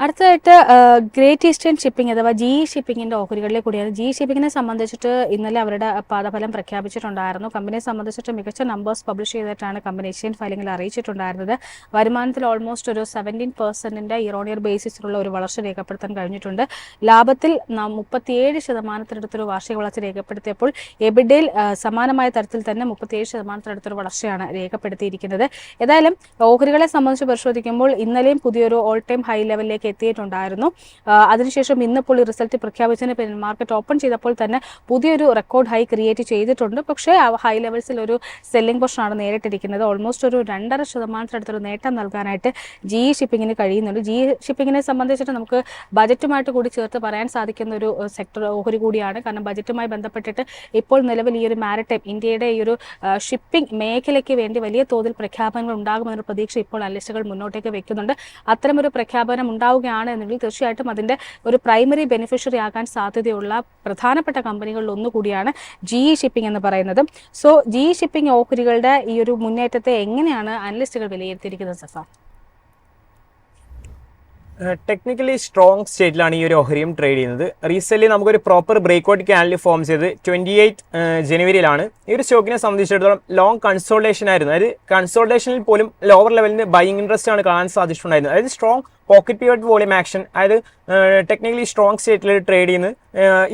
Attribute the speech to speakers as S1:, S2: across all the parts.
S1: അടുത്തതായിട്ട് great eastern shipping അഥവാ GE ഷിപ്പിംഗിന്റെ ഓഹരികളിലേക്ക് കൂടിയാണ്. GE ഷിപ്പിംഗിനെ സംബന്ധിച്ചിട്ട് ഇന്നലെ അവരുടെ പാദഫലം പ്രഖ്യാപിച്ചിട്ടുണ്ടായിരുന്നു. കമ്പനിയെ സംബന്ധിച്ചിട്ട് മികച്ച നമ്പേഴ്സ് പബ്ലിഷ് ചെയ്തിട്ടാണ് കമ്പനി എക്സ്ചേഞ്ച് ഫയലിംഗിൽ അറിയിച്ചിട്ടുണ്ടായിരുന്നത്. വരുമാനത്തിൽ ഓൾമോസ്റ്റ് ഒരു 17% ഇയർ ഓൺ ഇയർ ബേസിസിലുള്ള ഒരു വളർച്ച രേഖപ്പെടുത്താൻ കഴിഞ്ഞിട്ടുണ്ട്. ലാഭത്തിൽ 37%-ത്തിനടുത്തൊരു വാർഷിക വളർച്ച രേഖപ്പെടുത്തിയപ്പോൾ എബിഡയിൽ സമാനമായ തരത്തിൽ തന്നെ 37%-ത്തിനടുത്തൊരു വളർച്ചയാണ് രേഖപ്പെടുത്തിയിരിക്കുന്നത്. ഏതായാലും ഓഹരികളെ സംബന്ധിച്ച് പരിശോധിക്കുമ്പോൾ ഇന്നലെയും പുതിയൊരു ഓൾ ടൈം ഹൈ ലെവലിലേക്ക് എത്തിയിട്ടുണ്ടായിരുന്നു. അതിനുശേഷം ഇന്നിപ്പോൾ ഈ റിസൾട്ട് പ്രഖ്യാപിച്ചതിന് പിന്നിൽ മാർക്കറ്റ് ഓപ്പൺ ചെയ്തപ്പോൾ തന്നെ പുതിയൊരു റെക്കോർഡ് ഹൈ ക്രിയേറ്റ് ചെയ്തിട്ടുണ്ട്. പക്ഷേ ആ ഹൈ ലെവൽസിൽ ഒരു സെല്ലിംഗ് പൊസിഷനാണ് നേരിട്ടിരിക്കുന്നത്. ഓൾമോസ്റ്റ് ഒരു 2.5%-അടുത്തൊരു നേട്ടം നൽകാനായിട്ട് GE ഷിപ്പിങ്ങിന് കഴിയുന്നുണ്ട്. GE ഷിപ്പിങ്ങിനെ സംബന്ധിച്ചിട്ട് നമുക്ക് ബജറ്റുമായിട്ട് കൂടി ചേർത്ത് പറയാൻ സാധിക്കുന്ന ഒരു സെക്ടർ ഓഹരി കൂടിയാണ്. കാരണം ബജറ്റുമായി ബന്ധപ്പെട്ടിട്ട് ഇപ്പോൾ നിലവിൽ ഈ ഒരു മാരിടൈം ഇന്ത്യയുടെ ഈ ഒരു ഷിപ്പിംഗ് മേഖലയ്ക്ക് വേണ്ടി വലിയ തോതിൽ പ്രഖ്യാപനങ്ങൾ ഉണ്ടാകുമെന്നൊരു പ്രതീക്ഷ ഇപ്പോൾ അനലിസ്റ്റുകൾ മുന്നോട്ടേക്ക് വെക്കുന്നുണ്ട്. അത്തരമൊരു പ്രഖ്യാപനം ഉണ്ടാവുകയാണ് എന്നുണ്ടെങ്കിൽ തീർച്ചയായിട്ടും അതിൻ്റെ ഒരു പ്രൈമറി ബെനിഫിഷ്യറി ആകാൻ സാധ്യതയുള്ള പ്രധാനപ്പെട്ട കമ്പനികളിൽ ഒന്നുകൂടിയാണ് GE ഷിപ്പിംഗ് എന്ന് പറയുന്നത്. സോ GE ഷിപ്പിംഗ് ഓഹരികളുടെ ഈ ഒരു മുന്നേറ്റത്തെ എങ്ങനെയാണ് അനലിസ്റ്റുകൾ വിലയിരുത്തിയിരിക്കുന്നത് സഫ?
S2: ടെക്നിക്കലി സ്ട്രോങ് സ്റ്റേറ്റിലാണ് ഈ ഒരു ഓഹരിയും ട്രേഡ് ചെയ്യുന്നത്. റീസെൻ്റ്ലി നമുക്കൊരു പ്രോപ്പർ ബ്രേക്ക്ഔട്ട് ക്യാൻഡിൽ ഫോം ചെയ്ത് 28 ജനുവരിയിലാണ്. ഈ ഒരു സ്റ്റോക്കിനെ സംബന്ധിച്ചിടത്തോളം ലോങ് കൺസോൾട്ടേഷൻ ആയിരുന്നു. അതായത് കൺസോൾട്ടേഷനിൽ പോലും ലോവർ ലെവലിന് ബൈയിങ് ഇൻട്രസ്റ്റ് ആണ് കാണാൻ സാധിച്ചിട്ടുണ്ടായിരുന്നത്. അതായത് strong pocket pivot volume action, അതായത് ടെക്നിക്കലി സ്ട്രോങ് സ്റ്റേറ്റിൽ ട്രേഡ് ചെയ്യുന്നത്.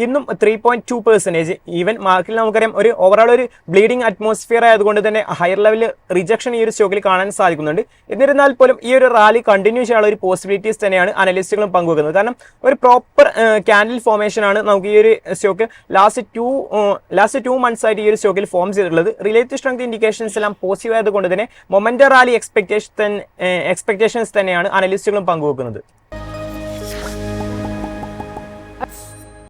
S2: ഇന്നും 3.2%. ഈവൻ മാർക്കറ്റിൽ നമുക്കറിയാം ഒരു ഓവറോൾ ഒരു ബ്ലീഡിംഗ് അറ്റ്മോസ്ഫിയർ ആയതുകൊണ്ട് തന്നെ ഹയർ ലെവൽ റിജക്ഷൻ ഈ ഒരു സ്റ്റോക്കിൽ കാണാൻ സാധിക്കുന്നുണ്ട്. എന്നിരുന്നാൽ പോലും ഈ ഒരു റാലി കണ്ടിന്യൂ ചെയ്യാനുള്ള ഒരു പോസിബിലിറ്റീസ് തന്നെയാണ് അനലിസ്റ്റുകളും പങ്കുവെക്കുന്നത്. കാരണം ഒരു പ്രോപ്പർ ക്യാൻഡിൽ ഫോമേഷൻ ആണ് നമുക്ക് ഈ ഒരു സ്റ്റോക്ക് ലാസ്റ്റ് 2 months ആയിട്ട് ഈ ഒരു സ്റ്റോക്കിൽ ഫോം ചെയ്തിട്ടുള്ളത്. റിലേറ്റീവ് സ്ട്രെങ്ത് ഇൻഡിക്കേഷൻസ് എല്ലാം പോസിറ്റീവ് ആയതുകൊണ്ട് തന്നെ മൊമെന്റം റാലി എക്സ്പെക്ടേഷൻസ് തന്നെയാണ് അനലിസ്റ്റുകളും പങ്കുവെക്കുന്നത്.